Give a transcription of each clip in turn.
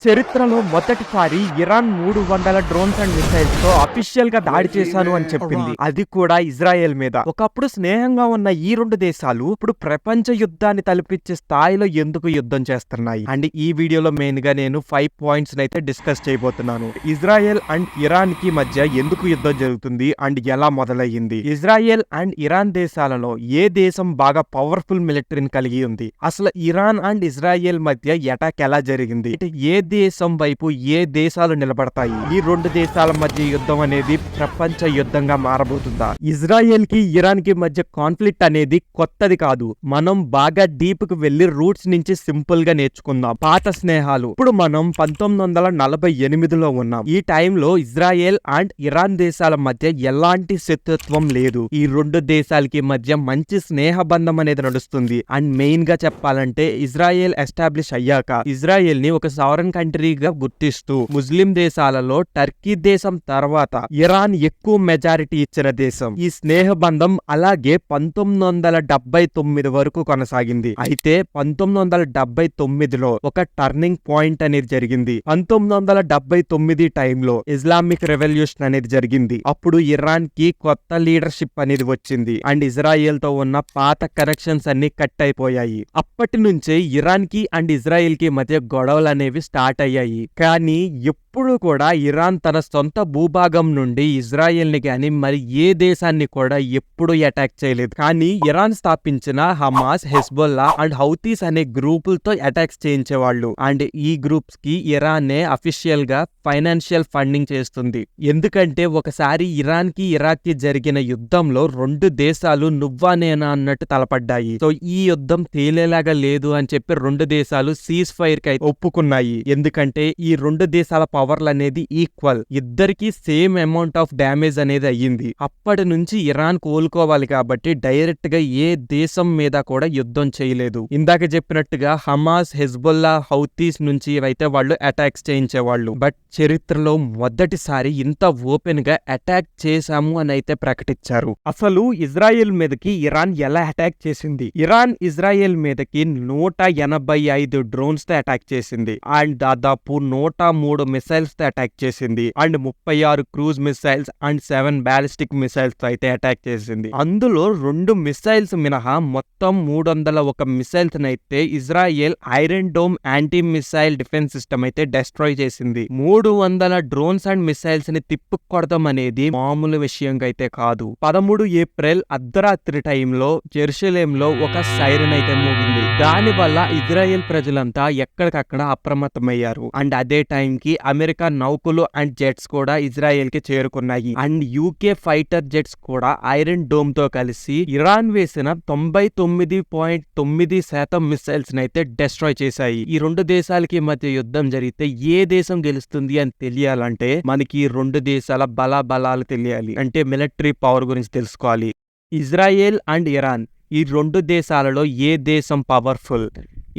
చరిత్రలో మొదటిసారి Iran 300 drones and missiles తో అఫీషియల్ గా దాడి చేశాను అని చెప్పింది. అది కూడా ఇజ్రాయెల్ మీద. ఒకప్పుడు స్నేహంగా ఉన్న ఈ రెండు దేశాలు ఇప్పుడు ప్రపంచ యుద్ధాన్ని తలపించే స్థాయిలో ఎందుకు యుద్ధం చేస్తున్నాయి? అండ్ ఈ వీడియోలో మెయిన్ గా నేను 5 పాయింట్స్ అయితే డిస్కస్ చేయబోతున్నాను. ఇజ్రాయెల్ అండ్ ఇరాన్ కి మధ్య ఎందుకు యుద్ధం జరుగుతుంది అండ్ ఎలా మొదలయ్యింది? ఇజ్రాయెల్ అండ్ ఇరాన్ దేశాలలో ఏ దేశం బాగా పవర్ఫుల్ మిలిటరీని కలిగి ఉంది? అసలు ఇరాన్ అండ్ ఇజ్రాయెల్ మధ్య అటాక్ ఎలా జరిగింది? ఏ దేశం వైపు ఏ దేశాలు నిలబడతాయి? ఈ రెండు దేశాల మధ్య యుద్ధం అనేది ప్రపంచ యుద్ధంగా మారబోతుందా? ఇజ్రాయెల్ కి ఇరాన్ కి మధ్య కాన్ఫ్లిక్ట్ అనేది కొత్తది కాదు. మనం బాగా డీప్ కు వెళ్లి రూట్స్ నుంచి సింపుల్ గా నేర్చుకుందాం. పాత స్నేహాలు. ఇప్పుడు మనం 1948లో ఉన్నాం. ఈ టైంలో ఇజ్రాయెల్ అండ్ ఇరాన్ దేశాల మధ్య ఎలాంటి శత్రుత్వం లేదు. ఈ రెండు దేశాలకి మధ్య మంచి స్నేహ బంధం అనేది నడుస్తుంది. అండ్ మెయిన్ గా చెప్పాలంటే ఇజ్రాయెల్ ఎస్టాబ్లిష్ అయ్యాక ఇజ్రాయెల్ ని ఒక సావరన్ కంట్రీగా గుర్తిస్తూ ముస్లిం దేశాలలో టర్కీ దేశం తర్వాత ఇరాన్ ఎక్కువ మెజారిటీ ఇచ్చిన దేశం. ఈ స్నేహ బంధం అలాగే 1979 వరకు కొనసాగింది. అయితే 1979లో ఒక టర్నింగ్ పాయింట్ అనేది జరిగింది. 1979 టైంలో ఇస్లామిక్ రెవల్యూషన్ అనేది జరిగింది. అప్పుడు ఇరాన్ కి కొత్త లీడర్షిప్ అనేది వచ్చింది. అండ్ ఇజ్రాయెల్ తో ఉన్న పాత కనెక్షన్స్ అన్ని కట్ అయిపోయాయి. అప్పటి నుంచే ఇరాన్ కి అండ్ ఇజ్రాయెల్ కి మధ్య గొడవలు అనేవి స్టార్ట్ అయ్యాయి. కానీ ఎప్పుడు కూడా ఇరాన్ తన సొంత భూభాగం నుండి ఇజ్రాయెల్ ని గాని మరి ఏ దేశాన్ని కూడా ఎప్పుడు అటాక్ చేయలేదు. కానీ ఇరాన్ స్థాపించిన హమాస్, హెజ్బొల్లా అండ్ హౌతీస్ అనే గ్రూపులతో అటాక్స్ చేయించేవాళ్ళు. అండ్ ఈ గ్రూప్స్ కి ఇరాన్ అఫీషియల్ గా ఫైనాన్షియల్ ఫండింగ్ చేస్తుంది. ఎందుకంటే ఒకసారి ఇరాన్ కి ఇరాక్ కి జరిగిన యుద్ధంలో రెండు దేశాలు నువ్వా నేనా అన్నట్టు తలపడ్డాయి. సో ఈ యుద్ధం తేలేలాగా లేదు అని చెప్పి రెండు దేశాలు సీజ్ ఫైర్ కి ఒప్పుకున్నాయి. ఎందుకంటే ఈ రెండు దేశాల పవర్లు అనేది ఈక్వల్. ఇద్దరికి సేమ్ అమౌంట్ ఆఫ్ డ్యామేజ్ అనేది అయ్యింది. అప్పటి నుంచి ఇరాన్ కోలుకోవాలి కాబట్టి డైరెక్ట్ గా ఏ దేశం మీద కూడా యుద్ధం చేయలేదు. ఇందాక చెప్పినట్టుగా హమాస్, హెజ్బొల్లా, హౌతీస్ నుంచి అయితే వాళ్ళు అటాక్స్ చేయించేవాళ్ళు. బట్ చరిత్రలో మొదటిసారి ఇంత ఓపెన్ గా అటాక్ చేశాము అని అయితే ప్రకటించారు. అసలు ఇజ్రాయెల్ మీదకి ఇరాన్ ఎలా అటాక్ చేసింది? ఇరాన్ ఇజ్రాయెల్ మీదకి 185 డ్రోన్స్ తో అటాక్ చేసింది. అండ్ దాదాపు 103 మిసైల్స్ తో అటాక్ చేసింది. And 36 cruise missiles and 7 ballistic missiles తో అయితే అటాక్ చేసింది. అందులో 2 మిసైల్స్ మినహా మొత్తం 301 మిసైల్స్ అయితే Israel iron dome anti missile defence system అయితే డెస్ట్రాయ్ చేసింది. 300 డ్రోన్స్ అండ్ మిసైల్స్ ని తిప్పుకొడదాం అనేది మామూలు విషయం అయితే కాదు. 13 ఏప్రిల్ అర్ధరాత్రి టైంలో జెరూసలేంలో ఒక సైరన్ అయితే మోగింది. దాని వల్ల ఇజ్రాయెల్ ప్రజలంతా ఎక్కడికక్కడ అప్రమత్తమయ్యారు. అండ్ అదే టైం కి అమెరికా నౌకలు అండ్ జెట్స్ కూడా ఇజ్రాయెల్ కి చేరుకున్నాయి. అండ్ యూకే ఫైటర్ జెట్స్ కూడా ఐరన్ డోమ్ తో కలిసి ఇరాన్ వేసిన 99.9% మిసైల్స్ అయితే డెస్ట్రాయ్ చేశాయి. ఈ రెండు దేశాలకి మధ్య యుద్ధం జరిగితే ఏ దేశం గెలుస్తుంది అని తెలియాలంటే మనకి ఈ రెండు దేశాల బలాలు తెలియాలి. అంటే మిలిటరీ పవర్ గురించి తెలుసుకోవాలి. ఇజ్రాయెల్ అండ్ ఇరాన్ ఈ రెండు దేశాలలో ఏ దేశం పవర్ఫుల్?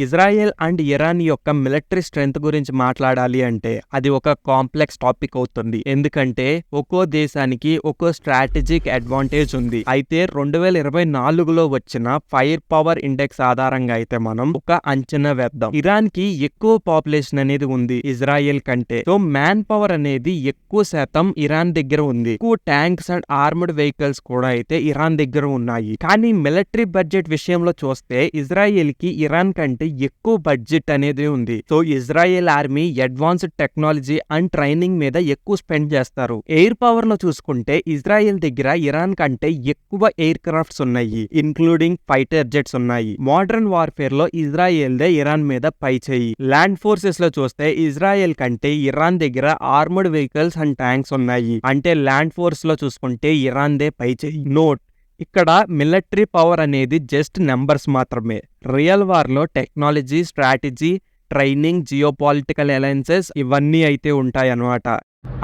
ఇజ్రాయెల్ అండ్ ఇరాన్ యొక్క మిలిటరీ స్ట్రెంగ్త్ గురించి మాట్లాడాలి అంటే అది ఒక కాంప్లెక్స్ టాపిక్ అవుతుంది. ఎందుకంటే ఒక్కో దేశానికి ఒక్కో స్ట్రాటజిక్ అడ్వాంటేజ్ ఉంది. అయితే 2024లో వచ్చిన ఫైర్ పవర్ ఇండెక్స్ ఆధారంగా అయితే మనం ఒక అంచనా వేద్దాం. ఇరాన్ కి ఎక్కువ పాపులేషన్ అనేది ఉంది ఇజ్రాయెల్ కంటే. సో మ్యాన్ పవర్ అనేది ఎక్కువ శాతం ఇరాన్ దగ్గర ఉంది. ఎక్కువ ట్యాంక్స్ అండ్ ఆర్మర్డ్ వెహికల్స్ కూడా అయితే ఇరాన్ దగ్గర ఉన్నాయి. కానీ మిలిటరీ బడ్జెట్ విషయంలో చూస్తే ఇజ్రాయెల్ కి ఇరాన్ కంటే ఎక్కువ బడ్జెట్ అనేది ఉంది. So Israel army advanced technology and training మీద ఎక్కువ స్పెండ్ చేస్తారు. ఎయిర్ పవర్ లో చూసుకుంటే ఇజ్రాయెల్ దగ్గర ఇరాన్ కంటే ఎక్కువ ఎయిర్ క్రాఫ్ట్స్ ఉన్నాయి, ఇన్క్లూడింగ్ ఫైటర్ జెట్స్ ఉన్నాయి. మోడర్న్ వార్ఫేర్ లో ఇజ్రాయెల్ దే ఇరాన్ మీద పై చేయి. ల్యాండ్ ఫోర్సెస్ లో చూస్తే ఇజ్రాయెల్ కంటే ఇరాన్ దగ్గర ఆర్మర్డ్ వెహికల్స్ అండ్ ట్యాంక్స్ ఉన్నాయి. అంటే ల్యాండ్ ఫోర్స్ లో చూసుకుంటే ఇరాన్ దే పై చేయి. నోట్, ఇక్కడ మిలిటరీ పవర్ అనేది జస్ట్ నెంబర్స్ మాత్రమే. రియల్ వార్ లో technology, strategy, training, geopolitical alliances ఇవన్నీ అయితే ఉంటాయి అన్నమాట.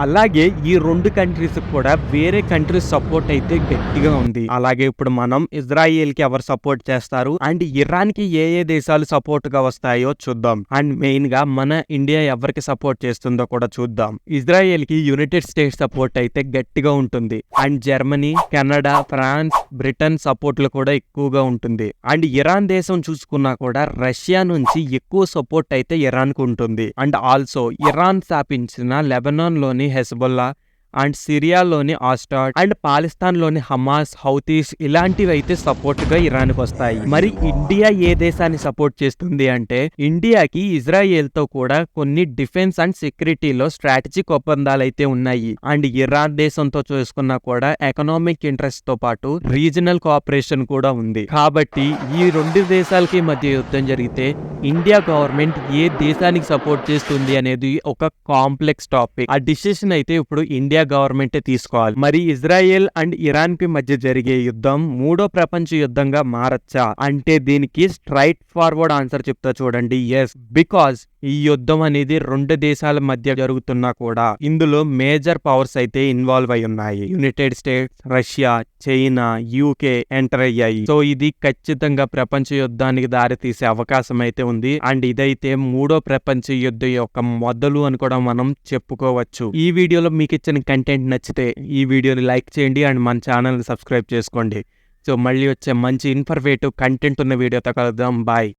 అలాగే ఈ 2 కంట్రీస్ కూడా వేరే కంట్రీస్ సపోర్ట్ అయితే గట్టిగా ఉంది. అలాగే ఇప్పుడు మనం ఇజ్రాయెల్ కి ఎవరు సపోర్ట్ చేస్తారు అండ్ ఇరాన్ కి ఏ ఏ దేశాలు సపోర్ట్ గా వస్తాయో చూద్దాం. అండ్ మెయిన్ గా మన ఇండియా ఎవరికి సపోర్ట్ చేస్తుందో కూడా చూద్దాం. ఇజ్రాయెల్ కి యునైటెడ్ స్టేట్స్ సపోర్ట్ అయితే గట్టిగా ఉంటుంది. And Germany, Canada, France, Britain సపోర్ట్లు కూడా ఎక్కువగా ఉంటుంది. అండ్ ఇరాన్ దేశం చూసుకున్నా కూడా రష్యా నుంచి ఎక్కువ సపోర్ట్ అయితే ఇరాన్ కు ఉంటుంది. అండ్ ఆల్సో ఇరాన్ స్థాపించిన లెబనాన్ లోని హెజ్బొల్లా అండ్ సిరియాలోని ఆస్టాడ్ అండ్ పాకిస్తాన్లోని హమాస్, హౌతీస్ ఇలాంటివి అయితే సపోర్ట్ గా ఇరాన్కి వస్తాయి. మరి ఇండియా ఏ దేశాన్ని సపోర్ట్ చేస్తుంది అంటే ఇండియాకి ఇజ్రాయెల్ తో కూడా కొన్ని డిఫెన్స్ అండ్ సెక్యూరిటీలో స్ట్రాటజిక్ ఒప్పందాలు అయితే ఉన్నాయి. అండ్ ఇరాన్ దేశంతో చూసుకున్నా కూడా ఎకనామిక్ ఇంట్రెస్ట్ తో పాటు రీజనల్ కోఆపరేషన్ కూడా ఉంది. కాబట్టి ఈ 2 దేశాలకి మధ్య యుద్ధం జరిగితే ఇండియా గవర్నమెంట్ ఏ దేశానికి సపోర్ట్ చేస్తుంది అనేది ఒక కాంప్లెక్స్ టాపిక్. ఆ డిసిషన్ అయితే ఇప్పుడు ఇండియా గవర్నమెంటే తీసుకోవాలి. మరి ఇజ్రాయెల్ అండ్ ఇరాన్ కి మధ్య జరిగే యుద్ధం 3వ ప్రపంచ యుద్ధంగా మారచ్చా అంటే దీనికి స్ట్రైట్ ఫార్వర్డ్ ఆన్సర్ చెప్తా చూడండి. ఎస్, బికాజ్ ఈ యుద్ధం అనేది 2 దేశాల మధ్య జరుగుతున్నా కూడా ఇందులో మేజర్ పవర్స్ అయితే ఇన్వాల్వ్ అయి ఉన్నాయి. United states, Russia, China, UK enter అయ్యాయి. సో ఇది ఖచ్చితంగా ప్రపంచ యుద్ధానికి దారి తీసే అవకాశం అయితే ఉంది. అండ్ ఇదైతే 3వ ప్రపంచ యుద్ధం యొక్క మొదలు అని కూడా మనం చెప్పుకోవచ్చు. ఈ వీడియోలో మీకు ఇచ్చిన కంటెంట్ నచ్చితే ఈ వీడియోని లైక్ చేయండి అండ్ మన ఛానల్ని సబ్స్క్రైబ్ చేసుకోండి. సో మళ్ళీ వచ్చే మంచి ఇన్ఫర్మేటివ్ కంటెంట్ ఉన్న వీడియోతో కలుద్దాం. బాయ్.